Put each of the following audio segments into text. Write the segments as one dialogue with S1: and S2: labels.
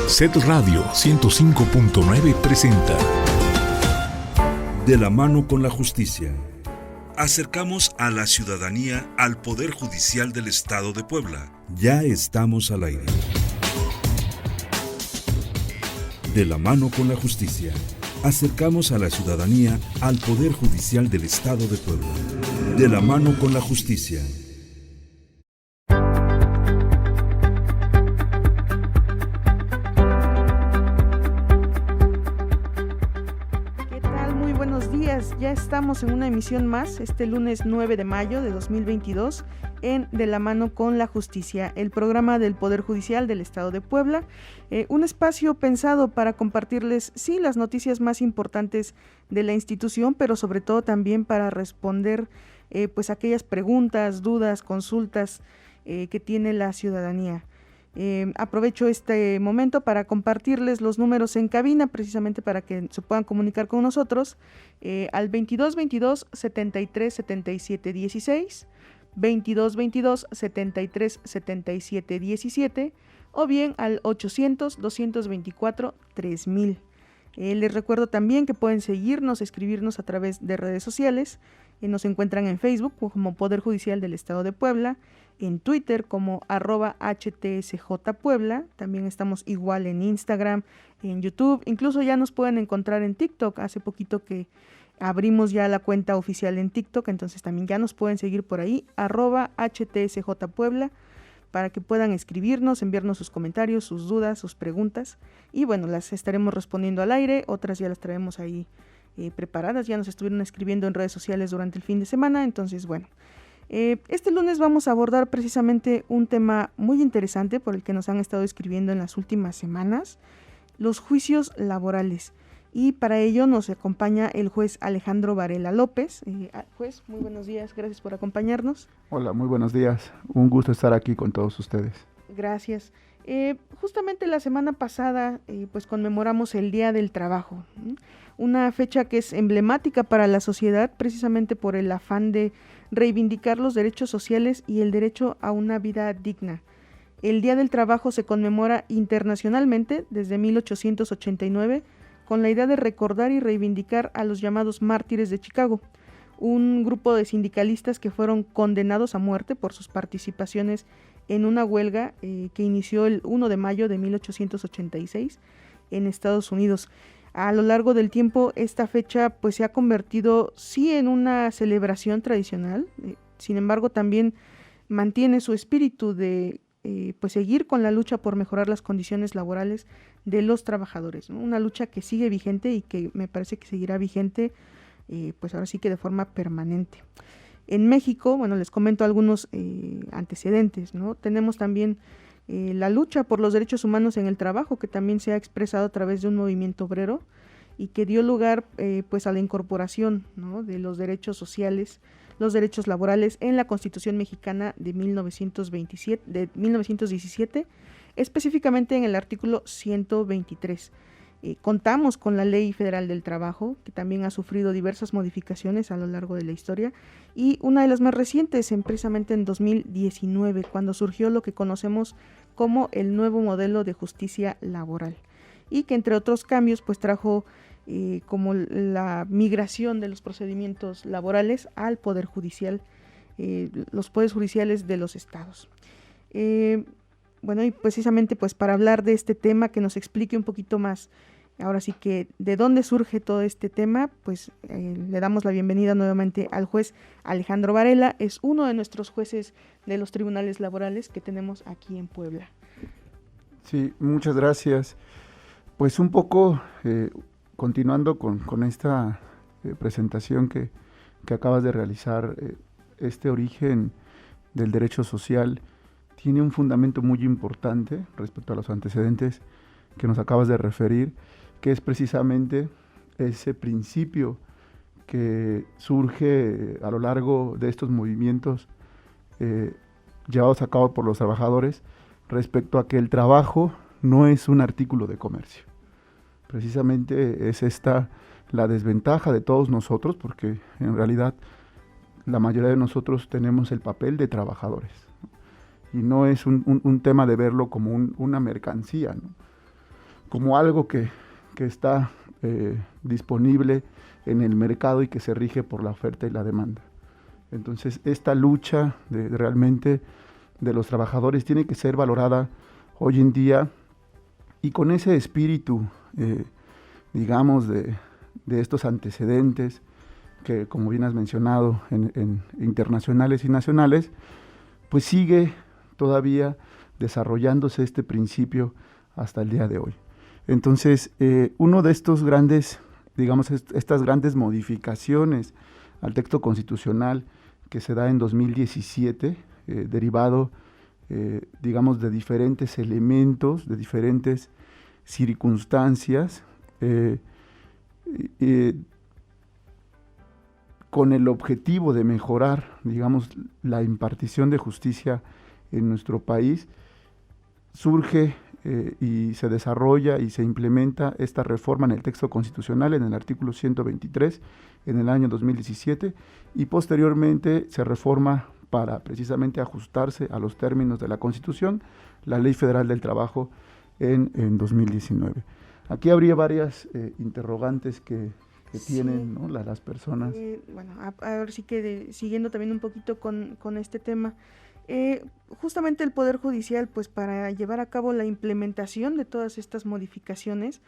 S1: Set Radio 105.9 presenta
S2: De la mano con la justicia. Acercamos a la ciudadanía al Poder Judicial del Estado de Puebla. Ya estamos al aire. De la mano con la justicia. Acercamos a la ciudadanía al Poder Judicial del Estado de Puebla. De la mano con la justicia.
S3: Ya estamos en una emisión más, este lunes 9 de mayo de 2022, en De la mano con la justicia, el programa del Poder Judicial del Estado de Puebla, un espacio pensado para compartirles, sí, las noticias más importantes de la institución, pero sobre todo también para responder pues aquellas preguntas, dudas, consultas que tiene la ciudadanía. Aprovecho este momento para compartirles los números en cabina, precisamente para que se puedan comunicar con nosotros al 2222 73 77 16, 2222 73 77 17 o bien al 800 224 3000. Les recuerdo también que pueden seguirnos, escribirnos a través de redes sociales. Nos encuentran en Facebook como Poder Judicial del Estado de Puebla, en Twitter como @HTSJPuebla, también estamos igual en Instagram, en YouTube, incluso ya nos pueden encontrar en TikTok. Hace poquito que abrimos ya la cuenta oficial en TikTok, entonces también ya nos pueden seguir por ahí, @HTSJPuebla, para que puedan escribirnos, enviarnos sus comentarios, sus dudas, sus preguntas, y bueno, las estaremos respondiendo al aire, otras ya las traemos ahí preparadas, ya nos estuvieron escribiendo en redes sociales durante el fin de semana, entonces bueno. Este lunes vamos a abordar precisamente un tema muy interesante por el que nos han estado escribiendo en las últimas semanas, los juicios laborales. Y para ello nos acompaña el juez Alejandro Varela López. Juez, muy buenos días, gracias por acompañarnos.
S4: Hola, muy buenos días, un gusto estar aquí con todos ustedes.
S3: Gracias. Justamente la semana pasada pues conmemoramos el Día del Trabajo, una fecha que es emblemática para la sociedad precisamente por el afán de reivindicar los derechos sociales y el derecho a una vida digna. El Día del Trabajo se conmemora internacionalmente desde 1889 con la idea de recordar y reivindicar a los llamados mártires de Chicago, un grupo de sindicalistas que fueron condenados a muerte por sus participaciones en una huelga que inició el 1 de mayo de 1886 en Estados Unidos. A lo largo del tiempo esta fecha pues se ha convertido sí en una celebración tradicional, sin embargo también mantiene su espíritu de pues seguir con la lucha por mejorar las condiciones laborales de los trabajadores, ¿no? Una lucha que sigue vigente y que me parece que seguirá vigente pues ahora sí que de forma permanente. En México, bueno, les comento algunos antecedentes, ¿no? Tenemos también la lucha por los derechos humanos en el trabajo, que también se ha expresado a través de un movimiento obrero y que dio lugar pues a la incorporación, ¿no?, de los derechos sociales, los derechos laborales en la Constitución Mexicana de 1917, específicamente en el artículo 123. Contamos con la Ley Federal del Trabajo, que también ha sufrido diversas modificaciones a lo largo de la historia, y una de las más recientes, precisamente en 2019, cuando surgió lo que conocemos como el nuevo modelo de justicia laboral, y que entre otros cambios pues trajo como la migración de los procedimientos laborales al Poder Judicial, los poderes judiciales de los estados. Bueno, y precisamente pues para hablar de este tema, que nos explique un poquito más, ahora sí que de dónde surge todo este tema, pues le damos la bienvenida nuevamente al juez Alejandro Varela. Es uno de nuestros jueces de los tribunales laborales que tenemos aquí en Puebla.
S4: Sí, muchas gracias. Pues un poco continuando con esta presentación que acabas de realizar, este origen del derecho social tiene un fundamento muy importante respecto a los antecedentes que nos acabas de referir, que es precisamente ese principio que surge a lo largo de estos movimientos llevados a cabo por los trabajadores respecto a que el trabajo no es un artículo de comercio. Precisamente es esta la desventaja de todos nosotros, porque en realidad la mayoría de nosotros tenemos el papel de trabajadores, y no es un tema de verlo como una mercancía, ¿no? como algo que está disponible en el mercado y que se rige por la oferta y la demanda. Entonces, esta lucha realmente de los trabajadores tiene que ser valorada hoy en día, y con ese espíritu, digamos, de estos antecedentes que, como bien has mencionado, en internacionales y nacionales, pues sigue todavía desarrollándose este principio hasta el día de hoy. Entonces, uno de estos grandes, digamos, estas grandes modificaciones al texto constitucional que se da en 2017, derivado, digamos, de diferentes elementos, de diferentes circunstancias, con el objetivo de mejorar, digamos, la impartición de justicia en nuestro país, surge y se desarrolla y se implementa esta reforma en el texto constitucional en el artículo 123 en el año 2017, y posteriormente se reforma para precisamente ajustarse a los términos de la Constitución, la Ley Federal del Trabajo en 2019. Aquí habría varias interrogantes que tienen, ¿no?, las personas.
S3: Bueno, ahora sí que siguiendo también un poquito con este tema, justamente el Poder Judicial, pues para llevar a cabo la implementación de todas estas modificaciones,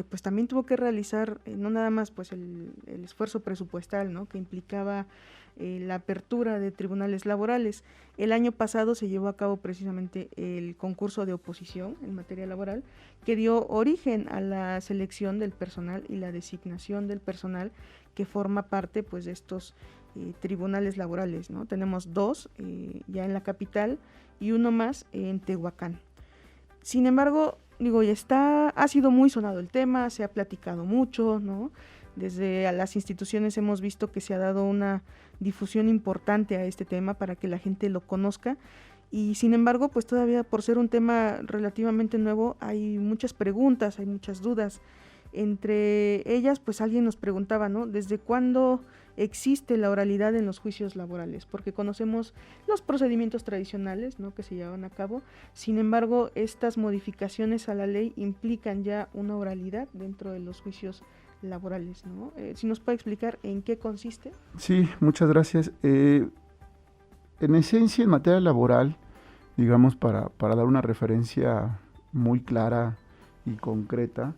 S3: pues también tuvo que realizar no nada más pues el esfuerzo presupuestal, ¿no?, que implicaba la apertura de tribunales laborales. El año pasado se llevó a cabo precisamente el concurso de oposición en materia laboral, que dio origen a la selección del personal y la designación del personal que forma parte pues de estos tribunales laborales, ¿no? Tenemos 2 ya en la capital y uno más en Tehuacán. Sin embargo, digo, ha sido muy sonado el tema, se ha platicado mucho, ¿no? Desde las instituciones hemos visto que se ha dado una difusión importante a este tema para que la gente lo conozca, y sin embargo, pues todavía por ser un tema relativamente nuevo hay muchas preguntas, hay muchas dudas. Entre ellas, pues alguien nos preguntaba, ¿no?, ¿desde cuándo existe la oralidad en los juicios laborales? Porque conocemos los procedimientos tradicionales, ¿no?, que se llevan a cabo. Sin embargo, estas modificaciones a la ley implican ya una oralidad dentro de los juicios laborales, ¿no? ¿Si nos puede explicar en qué consiste?
S4: Sí, muchas gracias. En esencia, en materia laboral, digamos, para dar una referencia muy clara y concreta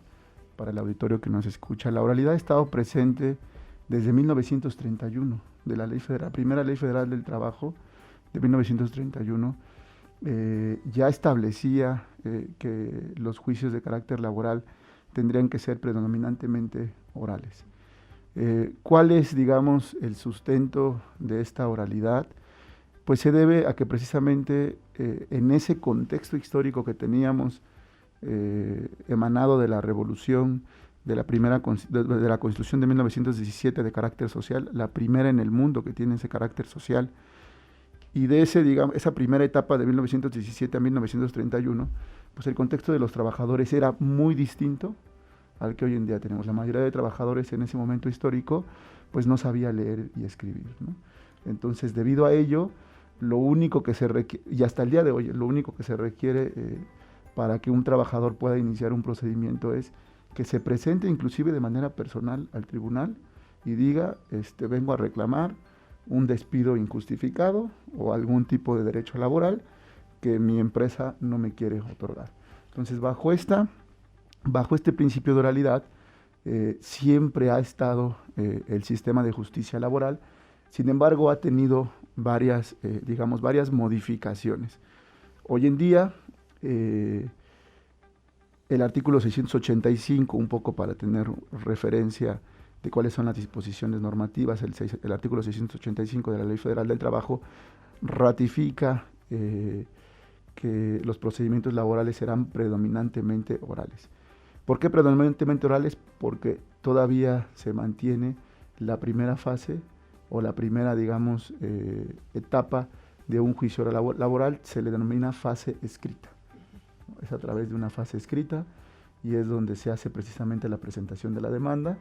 S4: para el auditorio que nos escucha, la oralidad ha estado presente desde 1931, de la ley federal, primera Ley Federal del Trabajo de 1931, ya establecía que los juicios de carácter laboral tendrían que ser predominantemente orales. ¿Cuál es, digamos, el sustento de esta oralidad? Pues se debe a que precisamente en ese contexto histórico que teníamos emanado de la revolución, de la Constitución de 1917 de carácter social, la primera en el mundo que tiene ese carácter social, y de esa primera etapa de 1917 a 1931, pues el contexto de los trabajadores era muy distinto al que hoy en día tenemos. La mayoría de trabajadores en ese momento histórico pues no sabía leer y escribir, ¿no? Entonces, debido a ello, lo único que se requiere, y hasta el día de hoy, lo único que se requiere para que un trabajador pueda iniciar un procedimiento es que se presente inclusive de manera personal al tribunal y diga, vengo a reclamar un despido injustificado o algún tipo de derecho laboral que mi empresa no me quiere otorgar. Entonces, bajo este principio de oralidad, siempre ha estado el sistema de justicia laboral. Sin embargo, ha tenido varias modificaciones. Hoy en día, el artículo 685, un poco para tener referencia de cuáles son las disposiciones normativas, el artículo 685 de la Ley Federal del Trabajo ratifica que los procedimientos laborales serán predominantemente orales. ¿Por qué predominantemente orales? Porque todavía se mantiene la primera fase o la primera, digamos, etapa de un juicio laboral, se le denomina fase escrita. Es a través de una fase escrita y es donde se hace precisamente la presentación de la demanda,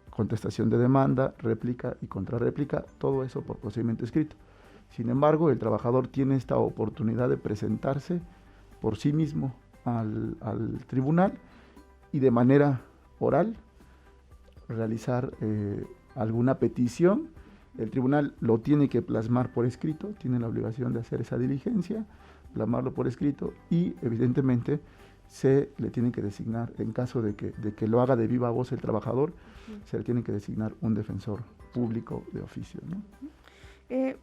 S4: contestación de demanda, réplica y contrarréplica, todo eso por procedimiento escrito. Sin embargo, el trabajador tiene esta oportunidad de presentarse por sí mismo al tribunal y de manera oral realizar alguna petición. El tribunal lo tiene que plasmar por escrito, tiene la obligación de hacer esa diligencia, plasmarlo por escrito y evidentemente se le tiene que designar, en caso de que lo haga de viva voz el trabajador, se le tiene que designar un defensor público de oficio, ¿no?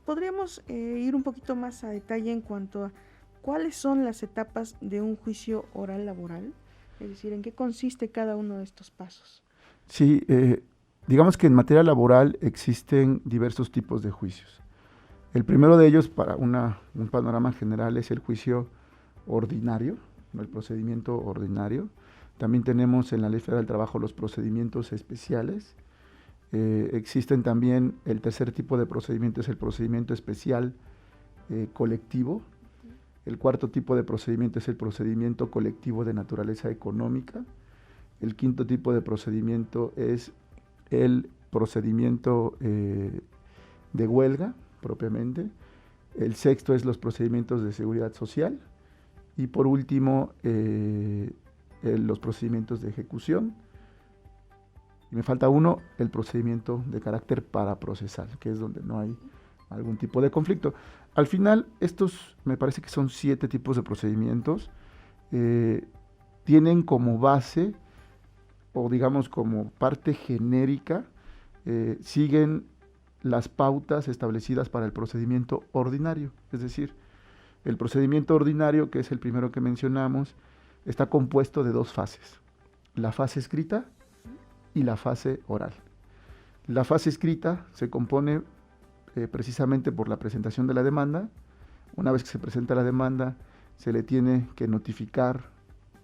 S3: ¿Podríamos ir un poquito más a detalle en cuanto a cuáles son las etapas de un juicio oral laboral? Es decir, ¿en qué consiste cada uno de estos pasos?
S4: Sí, digamos que en materia laboral existen diversos tipos de juicios. El primero de ellos, para un panorama general, es el juicio ordinario, ¿no? El procedimiento ordinario. También tenemos en la Ley Federal del Trabajo los procedimientos especiales. Existen también el tercer tipo de procedimiento, es el procedimiento especial colectivo. El cuarto tipo de procedimiento es el procedimiento colectivo de naturaleza económica. El quinto tipo de procedimiento es el procedimiento de huelga, propiamente. El sexto es los procedimientos de seguridad social. Y por último, los procedimientos de ejecución. Y me falta uno, el procedimiento de carácter paraprocesal, que es donde no hay algún tipo de conflicto. Al final, estos me parece que son 7 tipos de procedimientos. Tienen como base, o digamos como parte genérica, siguen las pautas establecidas para el procedimiento ordinario. Es decir, el procedimiento ordinario, que es el primero que mencionamos, está compuesto de 2 fases. La fase escrita y la fase oral. La fase escrita se compone precisamente por la presentación de la demanda. Una vez que se presenta la demanda, se le tiene que notificar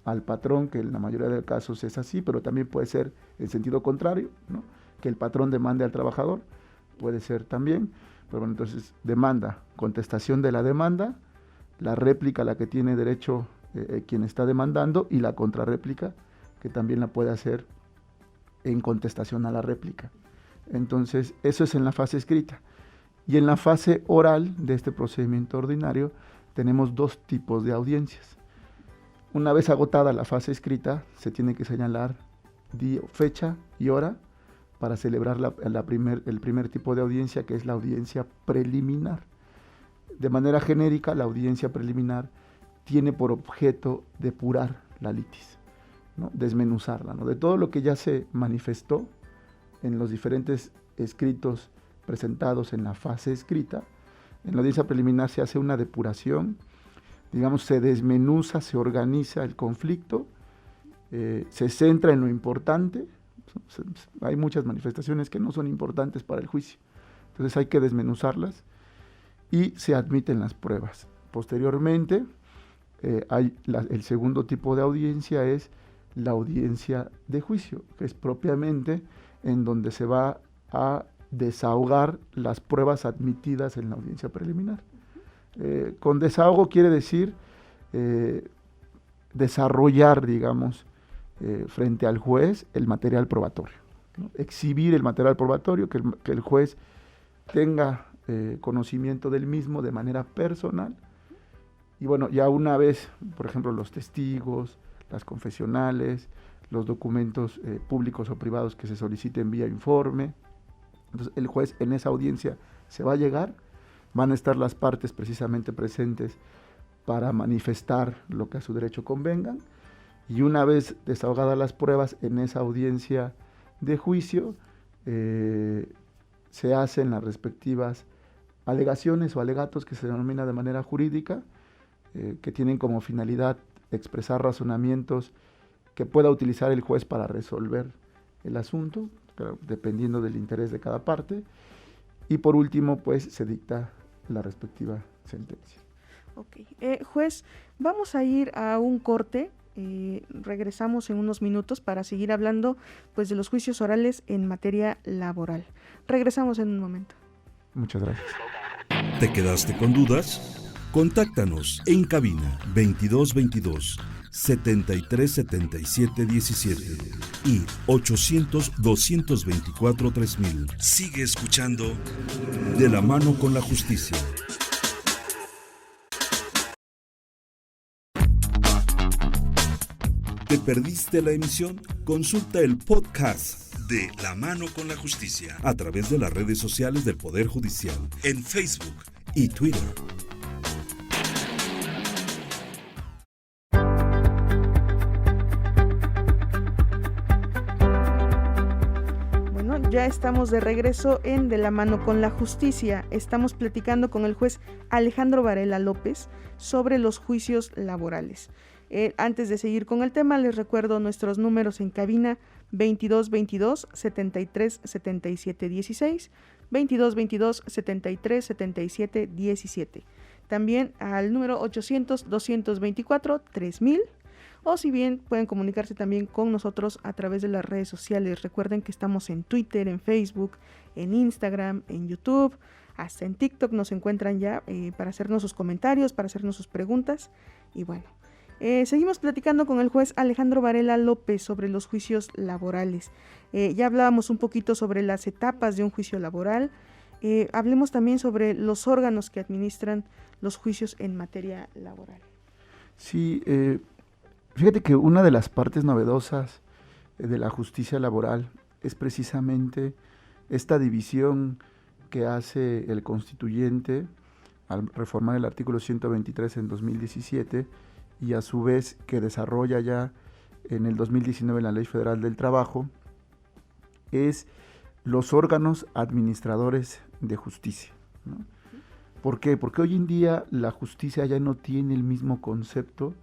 S4: al patrón, que en la mayoría de casos es así, pero también puede ser en sentido contrario, ¿no? Que el patrón demande al trabajador, puede ser también. Pero bueno, entonces demanda, contestación de la demanda, la réplica a la que tiene derecho quien está demandando y la contrarréplica, que también la puede hacer en contestación a la réplica. Entonces, eso es en la fase escrita. Y en la fase oral de este procedimiento ordinario tenemos 2 tipos de audiencias. Una vez agotada la fase escrita, se tiene que señalar fecha y hora para celebrar el primer tipo de audiencia, que es la audiencia preliminar. De manera genérica, la audiencia preliminar tiene por objeto depurar la litis, ¿no? Desmenuzarla, ¿no? De todo lo que ya se manifestó en los diferentes escritos presentados en la fase escrita, en la audiencia preliminar se hace una depuración, digamos, se desmenuza, se organiza el conflicto, se centra en lo importante. Hay muchas manifestaciones que no son importantes para el juicio, entonces hay que desmenuzarlas y se admiten las pruebas. Posteriormente, el segundo tipo de audiencia es la audiencia de juicio, que es propiamente en donde se va a desahogar las pruebas admitidas en la audiencia preliminar. Con desahogo quiere decir desarrollar, digamos, frente al juez el material probatorio, ¿no? Exhibir el material probatorio, que el juez tenga conocimiento del mismo de manera personal. Y bueno, ya una vez, por ejemplo, los testigos, las confesionales, los documentos públicos o privados que se soliciten vía informe, entonces el juez en esa audiencia se va a llegar, van a estar las partes precisamente presentes para manifestar lo que a su derecho convengan, y una vez desahogadas las pruebas en esa audiencia de juicio, se hacen las respectivas alegaciones o alegatos que se denomina de manera jurídica, que tienen como finalidad expresar razonamientos que pueda utilizar el juez para resolver el asunto, pero dependiendo del interés de cada parte, y por último, pues, se dicta la respectiva sentencia.
S3: Ok. Juez, vamos a ir a un corte, regresamos en unos minutos para seguir hablando, pues, de los juicios orales en materia laboral. Regresamos en un momento.
S4: Muchas gracias.
S2: ¿Te quedaste con dudas? Contáctanos en cabina 2222 737717 y 800-224-3000. Sigue escuchando De la mano con la justicia. ¿Te perdiste la emisión? Consulta el podcast de La Mano con la Justicia a través de las redes sociales del Poder Judicial en Facebook y Twitter.
S3: Ya estamos de regreso en De la Mano con la Justicia. Estamos platicando con el juez Alejandro Varela López sobre los juicios laborales. Antes de seguir con el tema, les recuerdo nuestros números en cabina: 2222 73 77 16, 2222 73 77 17. También al número 800 224 3000. O si bien pueden comunicarse también con nosotros a través de las redes sociales. Recuerden que estamos en Twitter, en Facebook, en Instagram, en YouTube, hasta en TikTok nos encuentran ya para hacernos sus comentarios, para hacernos sus preguntas. Y bueno, seguimos platicando con el juez Alejandro Varela López sobre los juicios laborales. Ya hablábamos un poquito sobre las etapas de un juicio laboral. Hablemos también sobre los órganos que administran los juicios en materia laboral.
S4: Sí, fíjate que una de las partes novedosas de la justicia laboral es precisamente esta división que hace el constituyente al reformar el artículo 123 en 2017 y a su vez que desarrolla ya en el 2019 la Ley Federal del Trabajo, es los órganos administradores de justicia, ¿no? ¿Por qué? Porque hoy en día la justicia ya no tiene el mismo concepto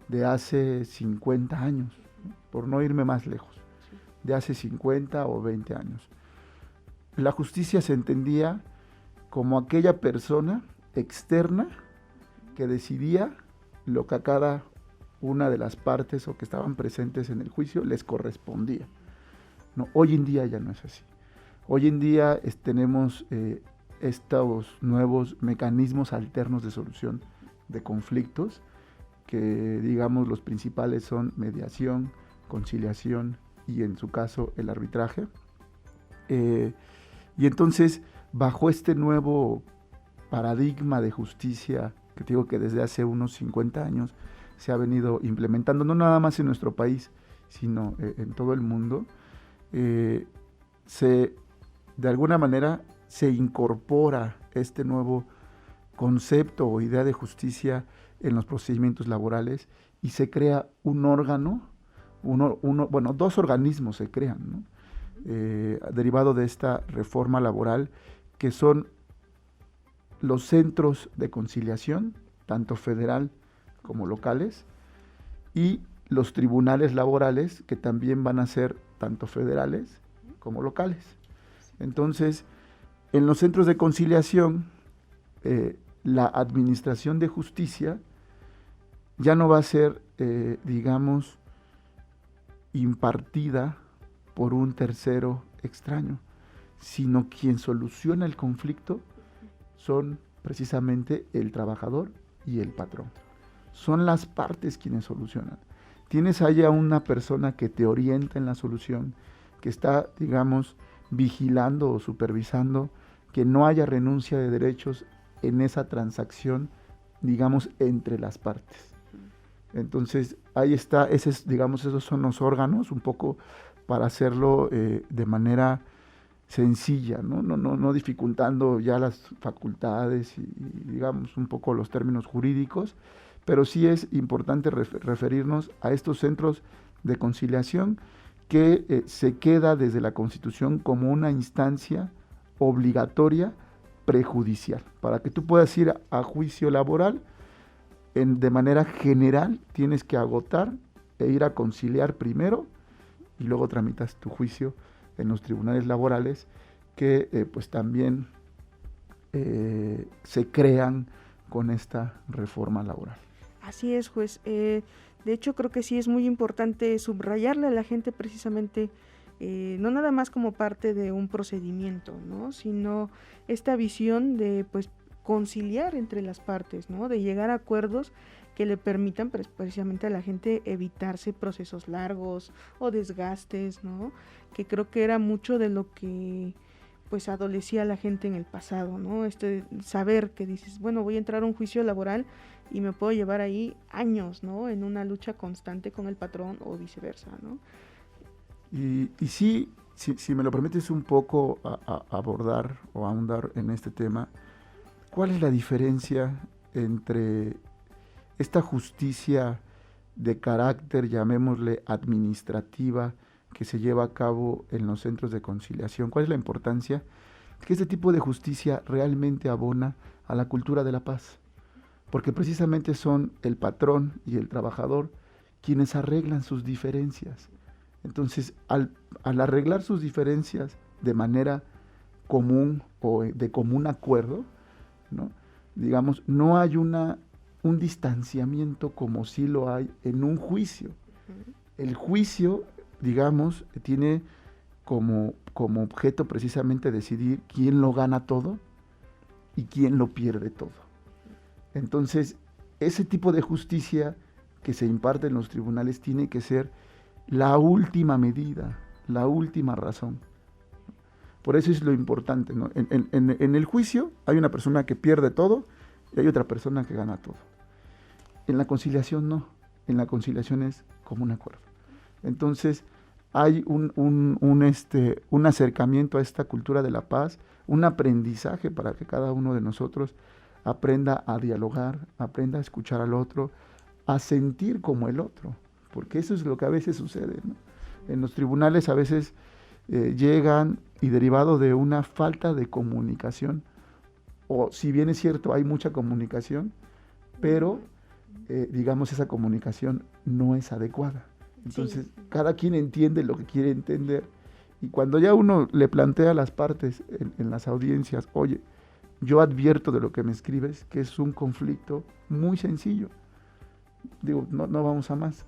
S4: de hace 50 años, ¿no? Por no irme más lejos, de hace 50 o 20 años. La justicia se entendía como aquella persona externa que decidía lo que a cada una de las partes o que estaban presentes en el juicio les correspondía. No, hoy en día ya no es así. Hoy en día tenemos estos nuevos mecanismos alternos de solución de conflictos, que digamos los principales son mediación, conciliación y en su caso el arbitraje. Y entonces, bajo este nuevo paradigma de justicia, que te digo que desde hace unos 50 años se ha venido implementando, no nada más en nuestro país, sino en todo el mundo, de alguna manera se incorpora este nuevo concepto o idea de justicia en los procedimientos laborales y se crea un órgano, dos organismos se crean, ¿no? Derivado de esta reforma laboral, que son los centros de conciliación, tanto federal como locales, y los tribunales laborales, que también van a ser tanto federales como locales. Entonces, en los centros de conciliación, la administración de justicia ya no va a ser, digamos, impartida por un tercero extraño, sino quien soluciona el conflicto son precisamente el trabajador y el patrón. Son las partes quienes solucionan. Tienes allá una persona que te orienta en la solución, que está, digamos, vigilando o supervisando que no haya renuncia de derechos en esa transacción, digamos, entre las partes. Entonces, ahí está, esos son los órganos, un poco para hacerlo de manera sencilla, no dificultando ya las facultades y, digamos, un poco los términos jurídicos, pero sí es importante referirnos a estos centros de conciliación que se queda desde la Constitución como una instancia obligatoria prejudicial. Para que tú puedas ir a juicio laboral, de manera general tienes que agotar e ir a conciliar primero y luego tramitas tu juicio en los tribunales laborales que pues también se crean con esta reforma laboral.
S3: Así es, juez. De hecho, creo que sí es muy importante subrayarle a la gente precisamente, no nada más como parte de un procedimiento, ¿no? Sino esta visión de pues conciliar entre las partes, ¿no? De llegar a acuerdos que le permitan precisamente a la gente evitarse procesos largos o desgastes, ¿no? Que creo que era mucho de lo que pues adolecía a la gente en el pasado, ¿no? Saber que dices, bueno, voy a entrar a un juicio laboral y me puedo llevar ahí años, ¿no? En una lucha constante con el patrón o viceversa, ¿no?
S4: Y sí, si me lo permites un poco abordar o ahondar en este tema, ¿cuál es la diferencia entre esta justicia de carácter, llamémosle administrativa, que se lleva a cabo en los centros de conciliación? ¿Cuál es la importancia que este tipo de justicia realmente abona a la cultura de la paz? Porque precisamente son el patrón y el trabajador quienes arreglan sus diferencias. Entonces, al arreglar sus diferencias de manera común o de común acuerdo, ¿no? Digamos, no hay un distanciamiento como sí lo hay en un juicio. El juicio, digamos, tiene como objeto precisamente decidir quién lo gana todo y quién lo pierde todo. Entonces, ese tipo de justicia que se imparte en los tribunales tiene que ser la última medida, la última razón. Por eso es lo importante, ¿no? En el juicio hay una persona que pierde todo y hay otra persona que gana todo. En la conciliación no, en la conciliación es como un acuerdo. Entonces hay un acercamiento a esta cultura de la paz, un aprendizaje para que cada uno de nosotros aprenda a dialogar, aprenda a escuchar al otro, a sentir como el otro, porque eso es lo que a veces sucede, ¿no? En los tribunales a veces llegan y derivado de una falta de comunicación, o si bien es cierto, hay mucha comunicación, pero digamos esa comunicación no es adecuada. Entonces, cada quien entiende lo que quiere entender, y cuando ya uno le plantea a las partes en las audiencias, oye, yo advierto de lo que me escribes, que es un conflicto muy sencillo. Digo, no vamos a más.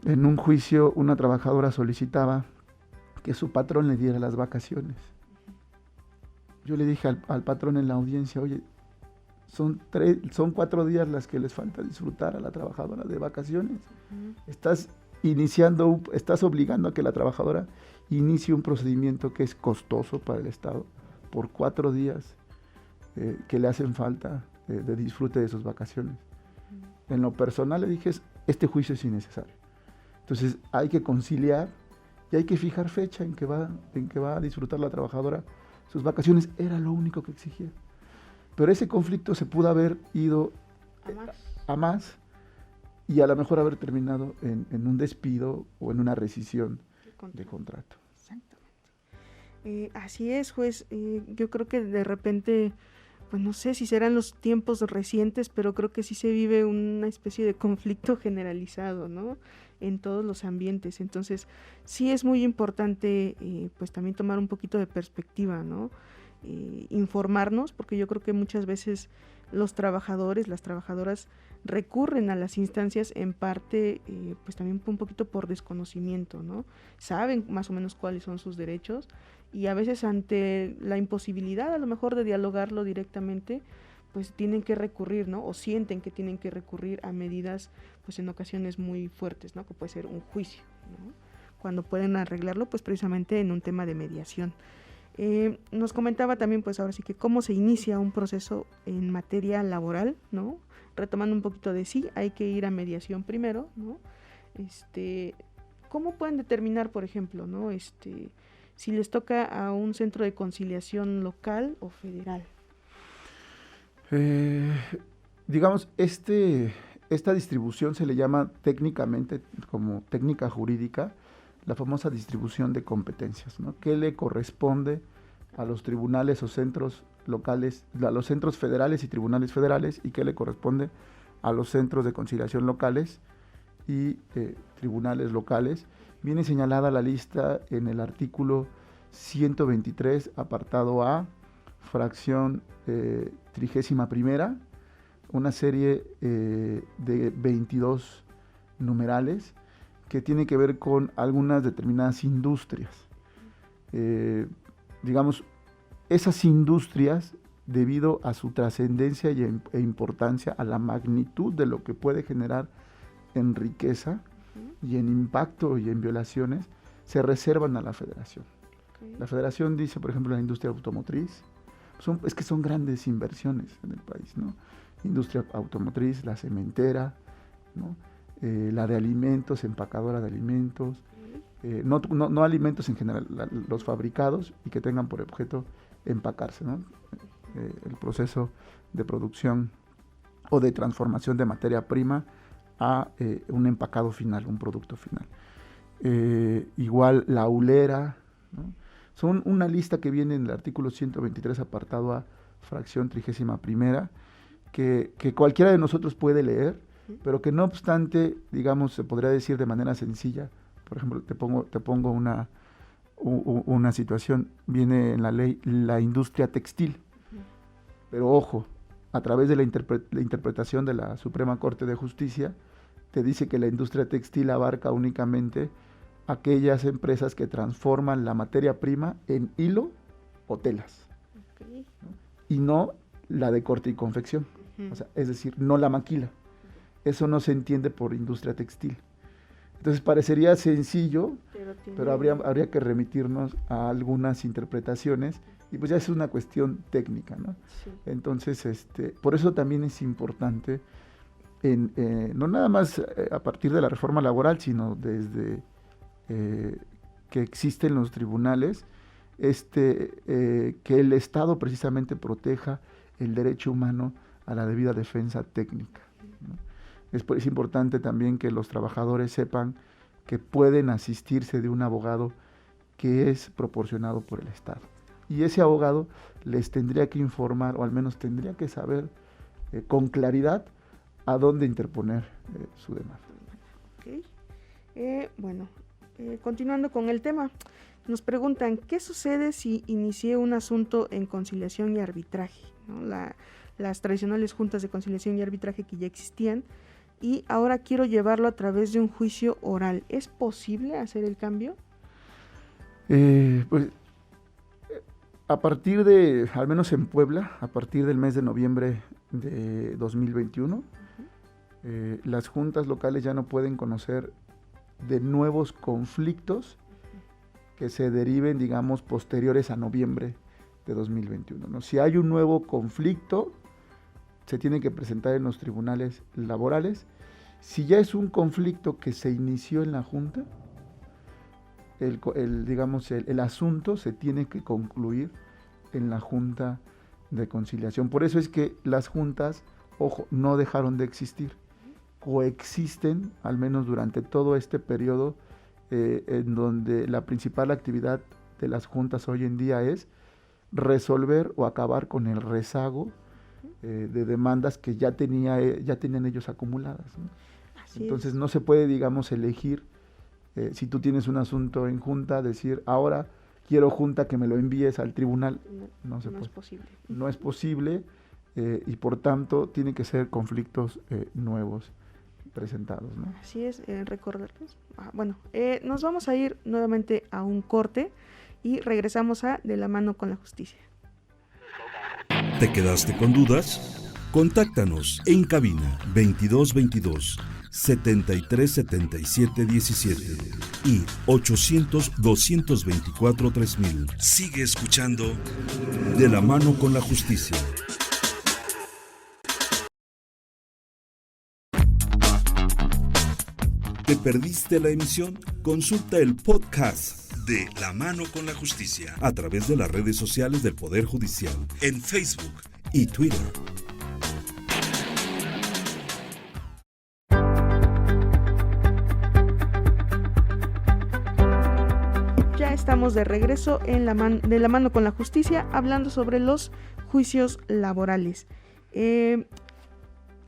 S4: En un juicio, una trabajadora solicitaba que su patrón le diera las vacaciones. Yo le dije al patrón en la audiencia, oye, son 4 días las que les falta disfrutar a la trabajadora de vacaciones. Estás obligando a que la trabajadora inicie un procedimiento que es costoso para el Estado por 4 días que le hacen falta de disfrute de sus vacaciones. En lo personal le dije, este juicio es innecesario. Entonces hay que conciliar y hay que fijar fecha en que va a disfrutar la trabajadora sus vacaciones. Era lo único que exigía. Pero ese conflicto se pudo haber ido a más y a lo mejor haber terminado en un despido o en una rescisión de contrato.
S3: Exactamente. Así es, juez. Yo creo que de repente, pues no sé si serán los tiempos recientes, pero creo que sí se vive una especie de conflicto generalizado, ¿no? En todos los ambientes. Entonces, sí es muy importante, pues también tomar un poquito de perspectiva, ¿no? Informarnos, porque yo creo que muchas veces los trabajadores, las trabajadoras recurren a las instancias en parte, pues también un poquito por desconocimiento, ¿no? Saben más o menos cuáles son sus derechos y a veces ante la imposibilidad a lo mejor de dialogarlo directamente, pues tienen que recurrir, ¿no? O sienten que tienen que recurrir a medidas, pues en ocasiones muy fuertes, ¿no? Que puede ser un juicio, ¿no? Cuando pueden arreglarlo, pues precisamente en un tema de mediación. Nos comentaba también, pues ahora sí que cómo se inicia un proceso en materia laboral, ¿no? Retomando un poquito de sí, hay que ir a mediación primero, ¿no? ¿Cómo pueden determinar, por ejemplo, ¿no? Si les toca a un centro de conciliación local o federal?
S4: Digamos, esta distribución se le llama técnicamente como técnica jurídica la famosa distribución de competencias, ¿no? ¿Qué le corresponde a los tribunales o centros locales, a los centros federales y tribunales federales, y qué le corresponde a los centros de conciliación locales y tribunales locales? Viene señalada la lista en el artículo 123, apartado A, fracción 31ª, una serie de 22 numerales que tiene que ver con algunas determinadas industrias. Digamos, esas industrias, debido a su trascendencia e importancia, a la magnitud de lo que puede generar en riqueza y en impacto y en violaciones, se reservan a la federación. Okay. La federación dice, por ejemplo, la industria automotriz, es que son grandes inversiones en el país, ¿no? industria automotriz, la cementera, ¿no? La de alimentos, empacadora de alimentos, no alimentos en general, los fabricados y que tengan por objeto empacarse, ¿no? El proceso de producción o de transformación de materia prima a un empacado final, un producto final. Igual la hulera, ¿no? Son una lista que viene en el artículo 123, apartado A, fracción 31ª, que cualquiera de nosotros puede leer, pero que no obstante, digamos, se podría decir de manera sencilla. Por ejemplo, te pongo una situación. Viene en la ley la industria textil, pero ojo, a través de la interpretación de la Suprema Corte de Justicia, te dice que la industria textil abarca únicamente aquellas empresas que transforman la materia prima en hilo o telas, ¿no? Y no la de corte y confección, o sea, es decir, no la maquila. Eso no se entiende por industria textil. Entonces parecería sencillo, pero habría que remitirnos a algunas interpretaciones y pues ya es una cuestión técnica, ¿no? Sí. Entonces, por eso también es importante, no nada más a partir de la reforma laboral, sino desde que existen los tribunales, que el Estado precisamente proteja el derecho humano a la debida defensa técnica, ¿no? Es importante también que los trabajadores sepan que pueden asistirse de un abogado que es proporcionado por el Estado. Y ese abogado les tendría que informar, o al menos tendría que saber con claridad a dónde interponer su demanda.
S3: Okay. Continuando con el tema, nos preguntan, ¿qué sucede si inicié un asunto en conciliación y arbitraje? ¿No? Las tradicionales juntas de conciliación y arbitraje que ya existían, y ahora quiero llevarlo a través de un juicio oral. ¿Es posible hacer el cambio?
S4: Pues a partir de, al menos en Puebla, a partir del mes de noviembre de 2021, las juntas locales ya no pueden conocer de nuevos conflictos que se deriven, digamos, posteriores a noviembre de 2021, ¿no? Si hay un nuevo conflicto, se tiene que presentar en los tribunales laborales. Si ya es un conflicto que se inició en la junta, el asunto se tiene que concluir en la junta de conciliación. Por eso es que las juntas, ojo, no dejaron de existir, coexisten, al menos durante todo este periodo, en donde la principal actividad de las juntas hoy en día es resolver o acabar con el rezago de demandas que ya tenían ellos acumuladas, ¿no? Entonces no se puede, digamos, elegir, si tú tienes un asunto en junta, decir, ahora quiero junta que me lo envíes al tribunal. No se puede. Es posible. No es posible, y por tanto tienen que ser conflictos nuevos presentados, ¿no?
S3: Así es, recordarles. Nos vamos a ir nuevamente a un corte y regresamos a De la mano con la justicia.
S2: ¿Te quedaste con dudas? Contáctanos en cabina 2222 7377 17 y 800 224 3000. Sigue escuchando De la mano con la justicia. ¿Te perdiste la emisión? Consulta el podcast de La mano con la justicia a través de las redes sociales del Poder Judicial en Facebook y Twitter.
S3: Ya estamos de regreso en de la mano con la justicia, hablando sobre los juicios laborales.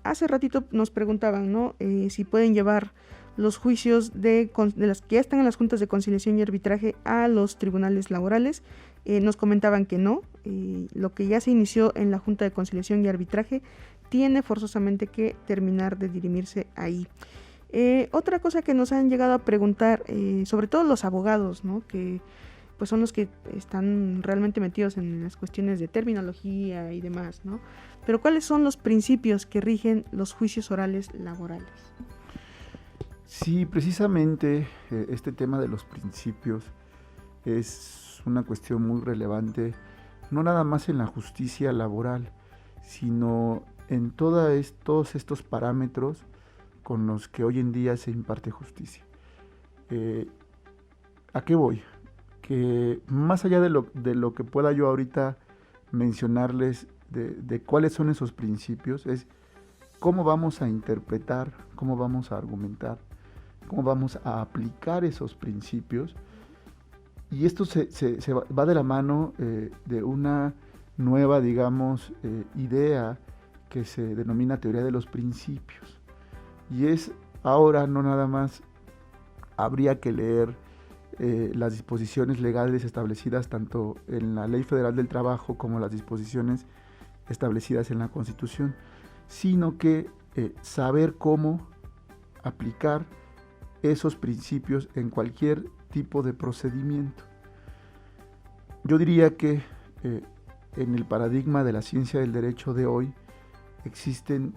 S3: Hace ratito nos preguntaban, ¿no? Si pueden llevar los juicios de las que ya están en las juntas de conciliación y arbitraje a los tribunales laborales. Nos comentaban que no, lo que ya se inició en la junta de conciliación y arbitraje tiene forzosamente que terminar de dirimirse ahí. Otra cosa que nos han llegado a preguntar, sobre todo los abogados, ¿no? Que pues son los que están realmente metidos en las cuestiones de terminología y demás, ¿no? Pero ¿cuáles son los principios que rigen los juicios orales laborales?
S4: Sí, precisamente este tema de los principios es una cuestión muy relevante, no nada más en la justicia laboral, sino en todos estos parámetros con los que hoy en día se imparte justicia. ¿A qué voy? Que más allá de lo que pueda yo ahorita mencionarles de cuáles son esos principios, es cómo vamos a interpretar, cómo vamos a argumentar, cómo vamos a aplicar esos principios. Y esto se va de la mano de una nueva, digamos, idea que se denomina teoría de los principios. Y es ahora no nada más habría que leer las disposiciones legales establecidas tanto en la Ley Federal del Trabajo como las disposiciones establecidas en la Constitución, sino que saber cómo aplicar esos principios en cualquier tipo de procedimiento. Yo diría que en el paradigma de la ciencia del derecho de hoy existen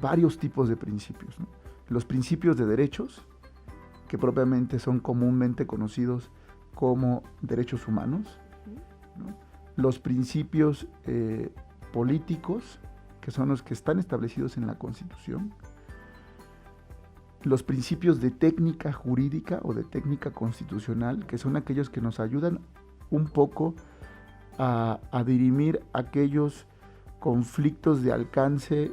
S4: varios tipos de principios, ¿no? Los principios de derechos, que propiamente son comúnmente conocidos como derechos humanos, ¿no? Los principios políticos, que son los que están establecidos en la Constitución, los principios de técnica jurídica o de técnica constitucional, que son aquellos que nos ayudan un poco a dirimir aquellos conflictos de alcance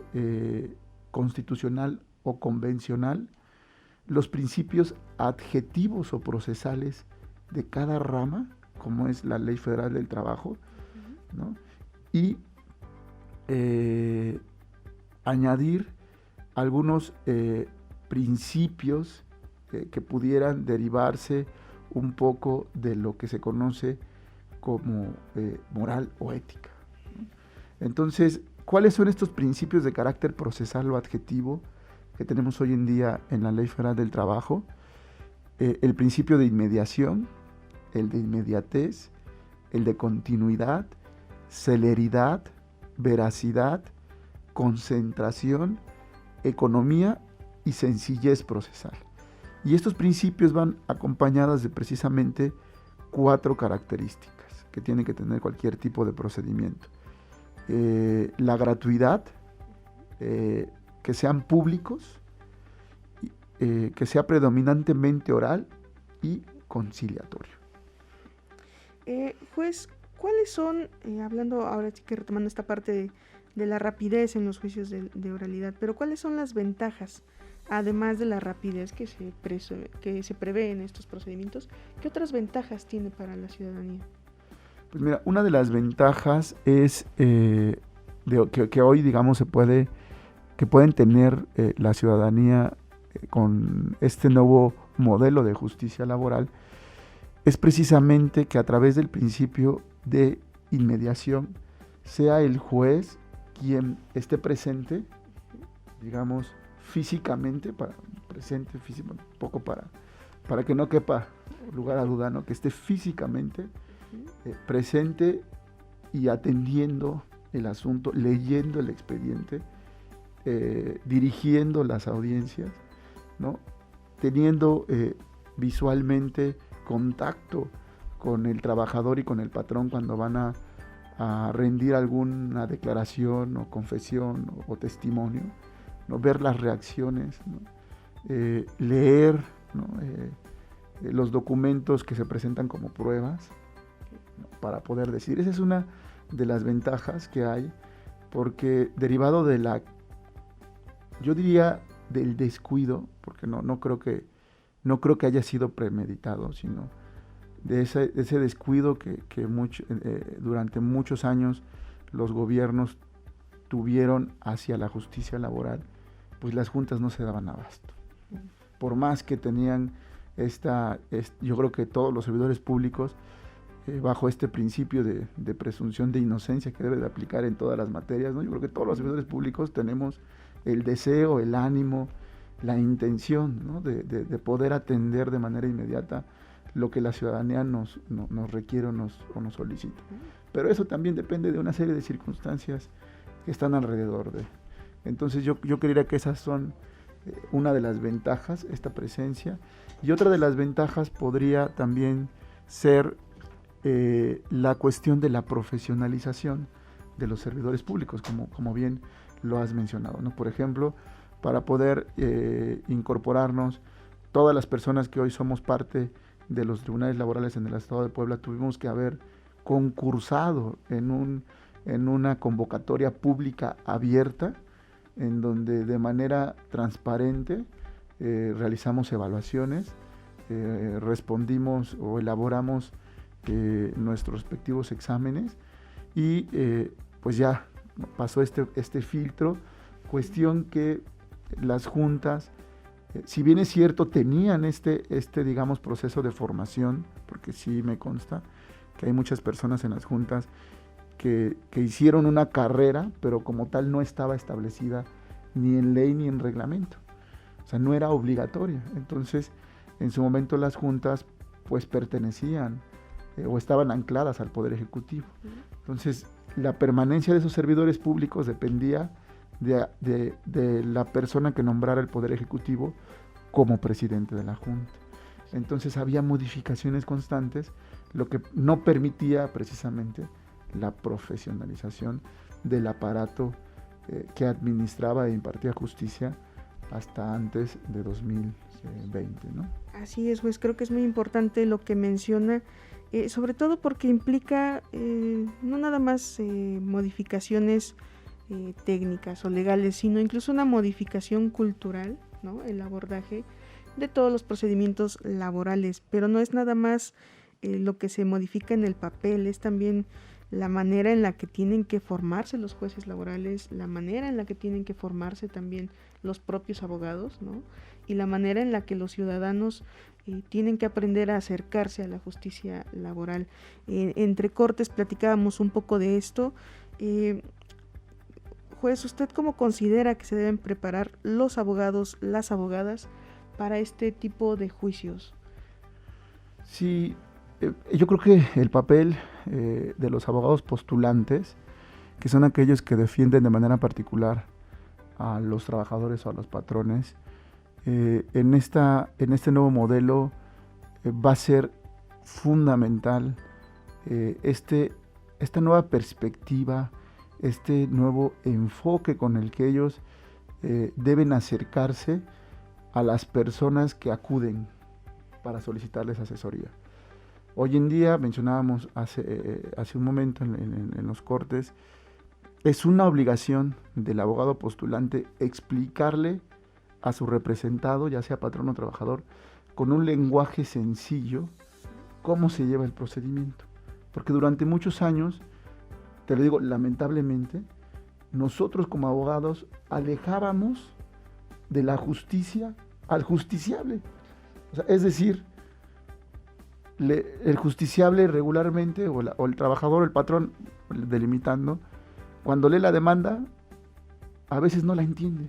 S4: constitucional o convencional, los principios adjetivos o procesales de cada rama, como es la Ley Federal del Trabajo, ¿no? Y añadir algunos principios que pudieran derivarse un poco de lo que se conoce como moral o ética. Entonces, ¿cuáles son estos principios de carácter procesal o adjetivo que tenemos hoy en día en la Ley Federal del Trabajo? El principio de inmediación, el de inmediatez, el de continuidad, celeridad, veracidad, concentración, economía y sencillez procesal. Y estos principios van acompañados de precisamente 4 características que tiene que tener cualquier tipo de procedimiento. La gratuidad, que sean públicos, que sea predominantemente oral y conciliatorio.
S3: Juez, ¿cuáles son, hablando ahora sí que retomando esta parte de la rapidez en los juicios de oralidad, pero cuáles son las ventajas, además de la rapidez que se prevé en estos procedimientos, qué otras ventajas tiene para la ciudadanía?
S4: Pues mira, una de las ventajas es que hoy, digamos, que pueden tener la ciudadanía con este nuevo modelo de justicia laboral, es precisamente que a través del principio de inmediación sea el juez quien esté presente, digamos, físicamente, un poco para que no quepa lugar a duda, ¿no? Que esté físicamente presente y atendiendo el asunto, leyendo el expediente, dirigiendo las audiencias, ¿no? Teniendo visualmente contacto con el trabajador y con el patrón cuando van a rendir alguna declaración o confesión o testimonio, ¿no? Ver las reacciones, ¿no? Leer, ¿no? Los documentos que se presentan como pruebas, ¿no? Para poder decir. Esa es una de las ventajas que hay, porque derivado yo diría del descuido, porque no creo que haya sido premeditado, sino de ese descuido que durante muchos años los gobiernos tuvieron hacia la justicia laboral, pues las juntas no se daban abasto. Por más que tenían yo creo que todos los servidores públicos, bajo este principio de presunción de inocencia que debe de aplicar en todas las materias, ¿no? Yo creo que todos los servidores públicos tenemos el deseo, el ánimo, la intención, ¿no? de poder atender de manera inmediata lo que la ciudadanía nos requiere o nos solicita. Pero eso también depende de una serie de circunstancias que están alrededor de. Entonces yo creería que esas son una de las ventajas, esta presencia. Y otra de las ventajas podría también ser la cuestión de la profesionalización de los servidores públicos, como bien lo has mencionado, ¿no? Por ejemplo, para poder incorporarnos, todas las personas que hoy somos parte de los tribunales laborales en el Estado de Puebla, tuvimos que haber concursado en una convocatoria pública abierta, en donde de manera transparente realizamos evaluaciones, respondimos o elaboramos nuestros respectivos exámenes y pues ya pasó este filtro, cuestión que las juntas, si bien es cierto, tenían digamos, proceso de formación, porque sí me consta que hay muchas personas en las juntas que hicieron una carrera, pero como tal no estaba establecida ni en ley ni en reglamento, o sea, no era obligatoria. Entonces, en su momento las juntas pues pertenecían o estaban ancladas al Poder Ejecutivo. Entonces, la permanencia de esos servidores públicos dependía de la persona que nombrara el Poder Ejecutivo como presidente de la Junta. Entonces había modificaciones constantes, lo que no permitía precisamente la profesionalización del aparato que administraba e impartía justicia hasta antes de 2020, ¿no?
S3: Así es, pues creo que es muy importante lo que menciona, sobre todo porque implica no nada más modificaciones técnicas o legales, sino incluso una modificación cultural, ¿no? El abordaje de todos los procedimientos laborales, pero no es nada más lo que se modifica en el papel, es también la manera en la que tienen que formarse los jueces laborales, la manera en la que tienen que formarse también los propios abogados, ¿no? Y la manera en la que los ciudadanos tienen que aprender a acercarse a la justicia laboral. Entre cortes platicábamos un poco de esto. Juez, ¿usted cómo considera que se deben preparar los abogados, las abogadas para este tipo de juicios?
S4: Sí, yo creo que el papel de los abogados postulantes, que son aquellos que defienden de manera particular a los trabajadores o a los patrones, en este nuevo modelo va a ser fundamental esta nueva perspectiva, este nuevo enfoque con el que ellos deben acercarse a las personas que acuden para solicitarles asesoría. Hoy en día, mencionábamos hace un momento en los cortes, es una obligación del abogado postulante explicarle a su representado, ya sea patrón o trabajador, con un lenguaje sencillo, cómo se lleva el procedimiento. Porque durante muchos años, te lo digo, lamentablemente, nosotros como abogados alejábamos de la justicia al justiciable. O sea, es decir, el justiciable regularmente, o el trabajador, el patrón, delimitando, cuando lee la demanda, a veces no la entiende.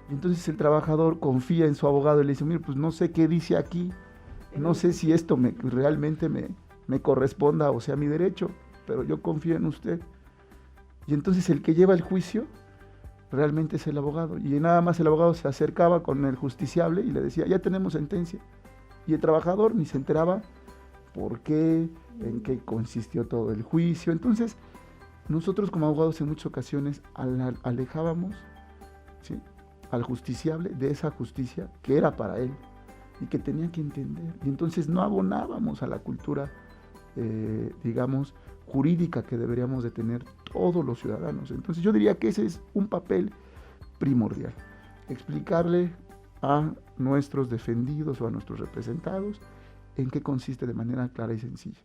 S4: Entonces el trabajador confía en su abogado y le dice, mire, pues no sé qué dice aquí, no sé si esto realmente me corresponda o sea mi derecho, pero yo confío en usted. Y entonces el que lleva el juicio realmente es el abogado. Y nada más el abogado se acercaba con el justiciable y le decía, ya tenemos sentencia. Y el trabajador ni se enteraba por qué, en qué consistió todo el juicio. Entonces, nosotros como abogados en muchas ocasiones alejábamos, ¿sí?, al justiciable de esa justicia que era para él y que tenía que entender. Y entonces no abonábamos a la cultura, digamos, jurídica que deberíamos de tener todos los ciudadanos. Entonces yo diría que ese es un papel primordial, explicarle a nuestros defendidos o a nuestros representados en qué consiste de manera clara y sencilla.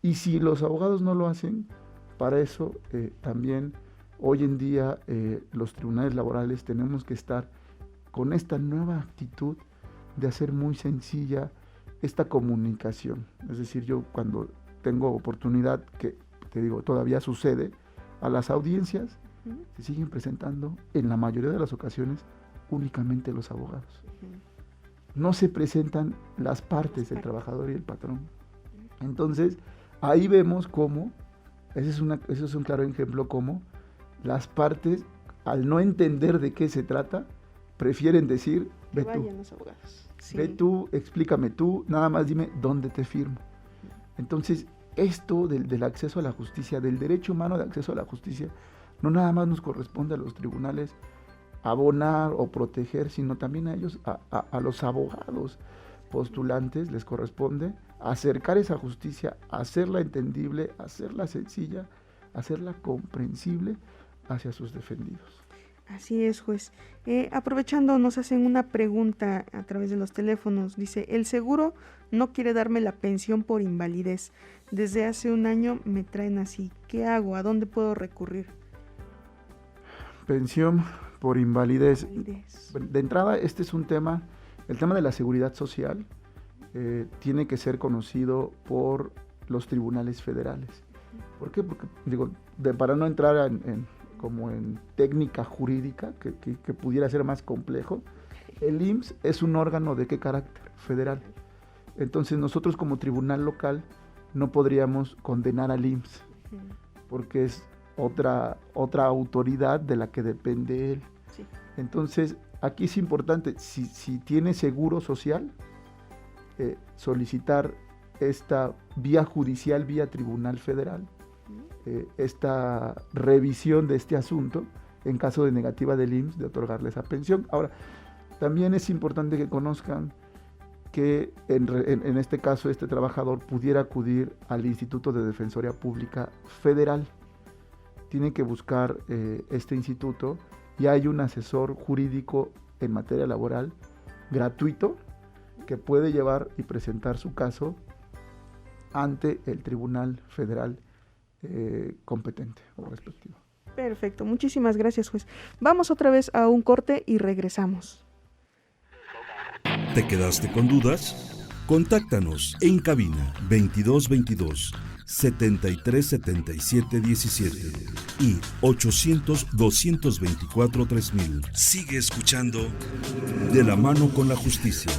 S4: Y si los abogados no lo hacen, para eso también hoy en día los tribunales laborales tenemos que estar con esta nueva actitud de hacer muy sencilla esta comunicación. Es decir, yo cuando tengo oportunidad, que te digo, todavía sucede, a las audiencias se siguen presentando en la mayoría de las ocasiones únicamente los abogados. No se presentan las partes del trabajador y el patrón. Entonces, ahí vemos cómo, ese es un claro ejemplo, cómo las partes, al no entender de qué se trata, prefieren decir, ve tú,
S3: los abogados. Sí.
S4: Ve tú, explícame tú, nada más dime dónde te firmo. Entonces, esto del acceso a la justicia, del derecho humano de acceso a la justicia, no nada más nos corresponde a los tribunales abonar o proteger, sino también a ellos, a los abogados postulantes les corresponde acercar esa justicia, hacerla entendible, hacerla sencilla, hacerla comprensible hacia sus defendidos.
S3: Así es, juez. Aprovechando, nos hacen una pregunta a través de los teléfonos. Dice, el seguro no quiere darme la pensión por invalidez. Desde hace un año me traen así. ¿Qué hago? ¿A dónde puedo recurrir?
S4: Pensión por invalidez.
S3: Invalidez.
S4: De entrada, este es un tema, el tema de la seguridad social tiene que ser conocido por los tribunales federales. ¿Por qué? Porque, para no entrar como en técnica jurídica, que pudiera ser más complejo, el IMSS es un órgano ¿de qué carácter? Federal. Entonces nosotros como tribunal local no podríamos condenar al IMSS, porque es otra autoridad de la que depende él.
S3: Sí.
S4: Entonces, aquí es importante, si tiene seguro social, solicitar esta vía judicial, vía tribunal federal, esta revisión de este asunto, en caso de negativa del IMSS, de otorgarle esa pensión. Ahora, también es importante que conozcan que en este caso este trabajador pudiera acudir al Instituto de Defensoría Pública Federal. Tiene que buscar este instituto y hay un asesor jurídico en materia laboral gratuito que puede llevar y presentar su caso ante el Tribunal Federal competente o respectivo.
S3: Perfecto, muchísimas gracias, juez. Vamos otra vez a un corte y regresamos.
S2: ¿Te quedaste con dudas? Contáctanos en cabina 2222 7377 17 y 800 224 3000. Sigue escuchando De la mano con la justicia.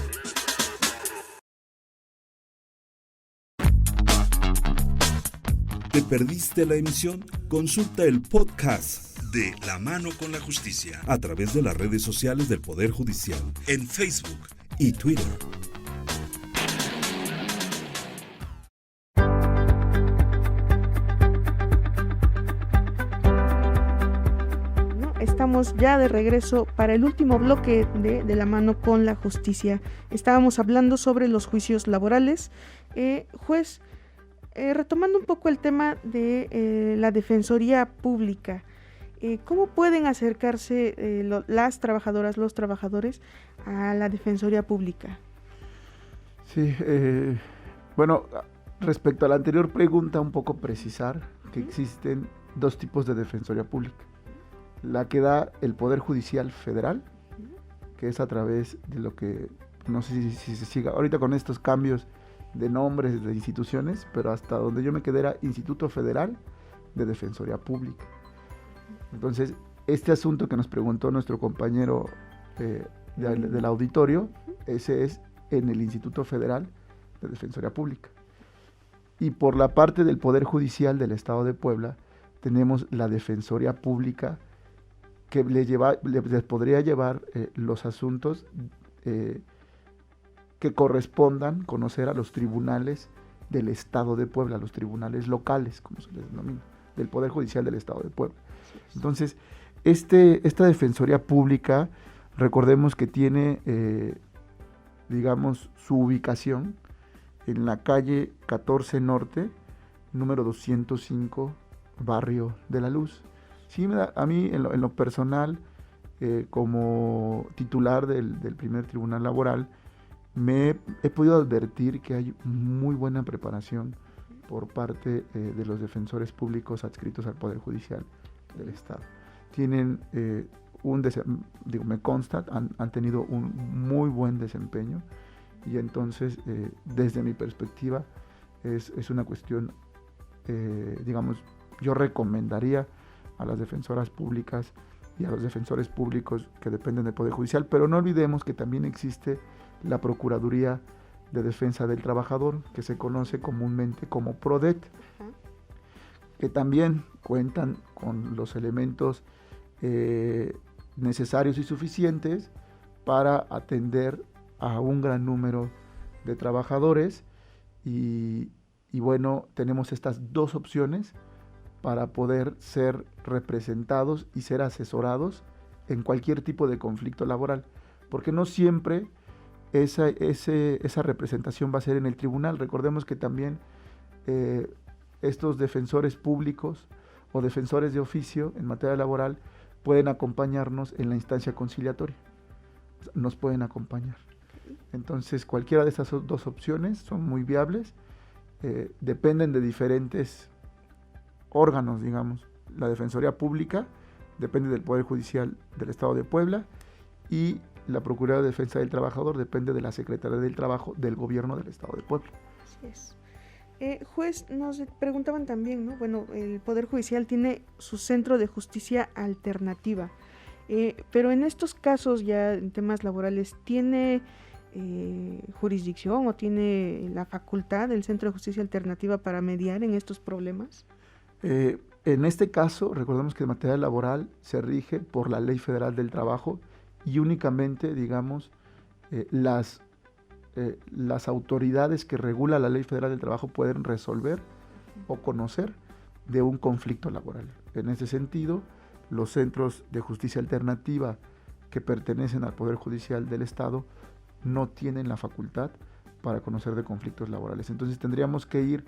S2: ¿Te perdiste la emisión? Consulta el podcast de La Mano con la Justicia a través de las redes sociales del Poder Judicial en Facebook y Twitter.
S3: Estamos ya de regreso para el último bloque de La Mano con la Justicia. Estábamos hablando sobre los juicios laborales. Juez, retomando un poco el tema de la Defensoría Pública, ¿cómo pueden acercarse las trabajadoras, los trabajadores a la Defensoría Pública?
S4: Sí, bueno, respecto a la anterior pregunta, un poco precisar que existen dos tipos de Defensoría Pública. La que da el Poder Judicial Federal, que es a través de lo que, no sé si se siga, ahorita con estos cambios de nombres de instituciones, pero hasta donde yo me quedé era Instituto Federal de Defensoría Pública. Entonces, este asunto que nos preguntó nuestro compañero del auditorio, ese es en el Instituto Federal de Defensoría Pública. Y por la parte del Poder Judicial del Estado de Puebla, tenemos la Defensoría Pública que les podría llevar los asuntos que correspondan conocer a los tribunales del Estado de Puebla, los tribunales locales, como se les denomina, del Poder Judicial del Estado de Puebla. Entonces, esta Defensoría Pública, recordemos que tiene, su ubicación en la calle 14 Norte, número 205, Barrio de la Luz. Sí, a mí, en lo personal, como titular del primer tribunal laboral, he podido advertir que hay muy buena preparación por parte de los defensores públicos adscritos al Poder Judicial del Estado. Tienen me consta, han tenido un muy buen desempeño y entonces, desde mi perspectiva, es una cuestión, yo recomendaría a las defensoras públicas y a los defensores públicos que dependen del Poder Judicial, pero no olvidemos que también existe la Procuraduría de Defensa del Trabajador, que se conoce comúnmente como PRODET, que también cuentan con los elementos necesarios y suficientes para atender a un gran número de trabajadores y bueno, tenemos estas dos opciones para poder ser representados y ser asesorados en cualquier tipo de conflicto laboral, porque no siempre esa representación va a ser en el tribunal. Recordemos que también estos defensores públicos o defensores de oficio en materia laboral pueden acompañarnos en la instancia conciliatoria, nos pueden acompañar. Entonces cualquiera de estas dos opciones son muy viables, dependen de diferentes órganos, digamos. La Defensoría Pública depende del Poder Judicial del Estado de Puebla y la Procuraduría de Defensa del Trabajador depende de la Secretaría del Trabajo del Gobierno del Estado de Puebla.
S3: Así es. Juez, nos preguntaban también, ¿no? Bueno, el Poder Judicial tiene su centro de justicia alternativa, pero en estos casos ya en temas laborales, ¿tiene jurisdicción o tiene la facultad del centro de justicia alternativa para mediar en estos problemas?
S4: En este caso, recordemos que en materia laboral se rige por la Ley Federal del Trabajo y únicamente, digamos, las autoridades que regula la Ley Federal del Trabajo pueden resolver o conocer de un conflicto laboral. En ese sentido, los centros de justicia alternativa que pertenecen al Poder Judicial del Estado no tienen la facultad para conocer de conflictos laborales. Entonces tendríamos que ir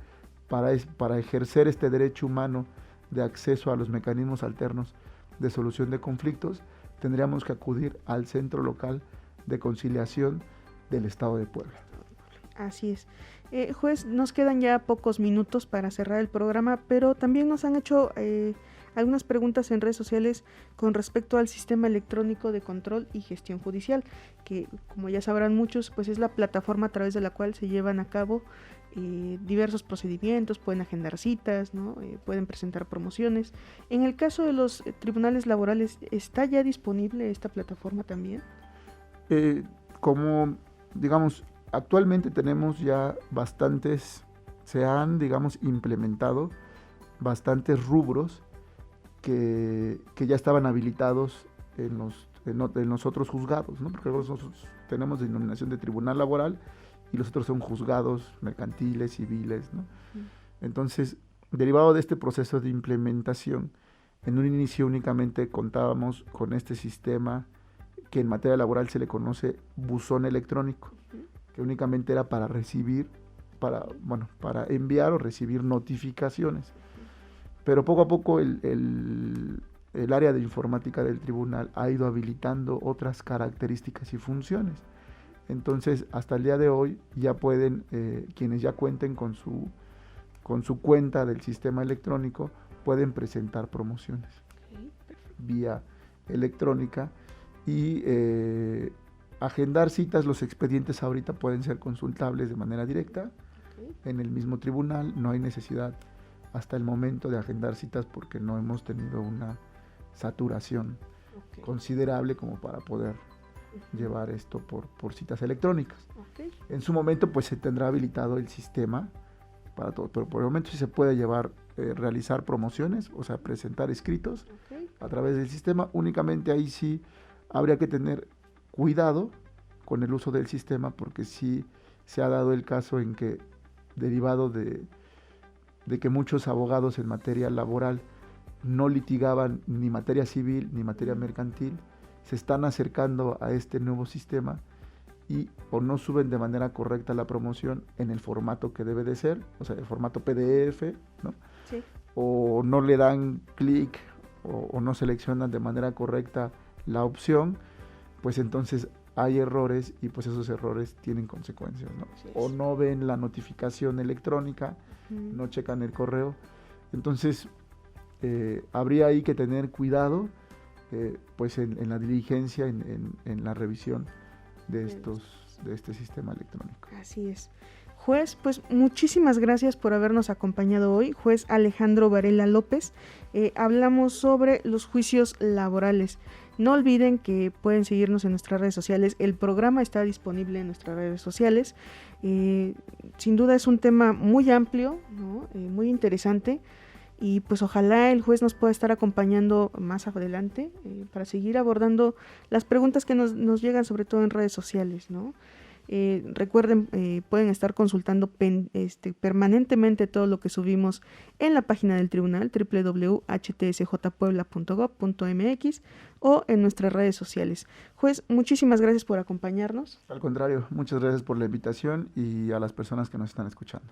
S4: para ejercer este derecho humano de acceso a los mecanismos alternos de solución de conflictos, tendríamos que acudir al Centro Local de Conciliación del Estado de Puebla.
S3: Así es. Juez, nos quedan ya pocos minutos para cerrar el programa, pero también nos han hecho algunas preguntas en redes sociales con respecto al sistema electrónico de control y gestión judicial, que como ya sabrán muchos, pues es la plataforma a través de la cual se llevan a cabo diversos procedimientos, pueden agendar citas, ¿no? Pueden presentar promociones. En el caso de los tribunales laborales, ¿está ya disponible esta plataforma también?
S4: Como, digamos, actualmente tenemos ya se han, digamos, implementado bastantes rubros que ya estaban habilitados en los otros juzgados, ¿no? Porque nosotros tenemos denominación de tribunal laboral y los otros son juzgados mercantiles, civiles, ¿no? Entonces, derivado de este proceso de implementación, en un inicio únicamente contábamos con este sistema que en materia laboral se le conoce buzón electrónico, que únicamente era para para enviar o recibir notificaciones. Pero poco a poco el área de informática del tribunal ha ido habilitando otras características y funciones. Entonces, hasta el día de hoy ya pueden, quienes ya cuenten con su cuenta del sistema electrónico, pueden presentar promociones vía electrónica y agendar citas. Los expedientes ahorita pueden ser consultables de manera directa en el mismo tribunal. No hay necesidad hasta el momento de agendar citas porque no hemos tenido una saturación considerable como para poder llevar esto por citas electrónicas. En su momento pues se tendrá habilitado el sistema para todo, pero por el momento sí se puede realizar promociones, o sea, presentar escritos a través del sistema. Únicamente ahí sí habría que tener cuidado con el uso del sistema, porque sí se ha dado el caso en que, derivado de que muchos abogados en materia laboral no litigaban ni materia civil ni materia mercantil, se están acercando a este nuevo sistema y o no suben de manera correcta la promoción en el formato que debe de ser, o sea, el formato PDF, ¿no? Sí. O no le dan clic o no seleccionan de manera correcta la opción, pues entonces hay errores y pues esos errores tienen consecuencias, ¿no? Sí, o no ven la notificación electrónica, no checan el correo. Entonces habría ahí que tener cuidado pues en la diligencia, en la revisión de este sistema electrónico.
S3: Así es. Juez, pues muchísimas gracias por habernos acompañado hoy. Juez Alejandro Varela López, hablamos sobre los juicios laborales. No olviden que pueden seguirnos en nuestras redes sociales. El programa está disponible en nuestras redes sociales. Sin duda es un tema muy amplio, ¿no? Muy interesante. Y pues ojalá el juez nos pueda estar acompañando más adelante para seguir abordando las preguntas que nos llegan, sobre todo en redes sociales, ¿no? Recuerden, pueden estar consultando permanentemente todo lo que subimos en la página del tribunal, www.htsjpuebla.gov.mx, o en nuestras redes sociales. Juez, muchísimas gracias por acompañarnos.
S4: Al contrario, muchas gracias por la invitación y a las personas que nos están escuchando.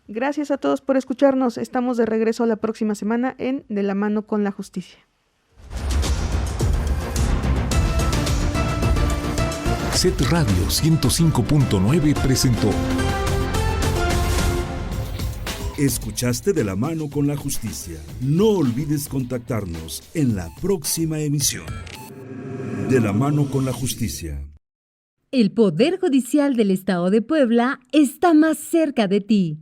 S3: Gracias a todos por escucharnos. Estamos de regreso la próxima semana en De la mano con la justicia.
S1: CET Radio 105.9 presentó.
S2: Escuchaste De la mano con la justicia. No olvides contactarnos en la próxima emisión. De la mano con la justicia.
S5: El Poder Judicial del Estado de Puebla está más cerca de ti.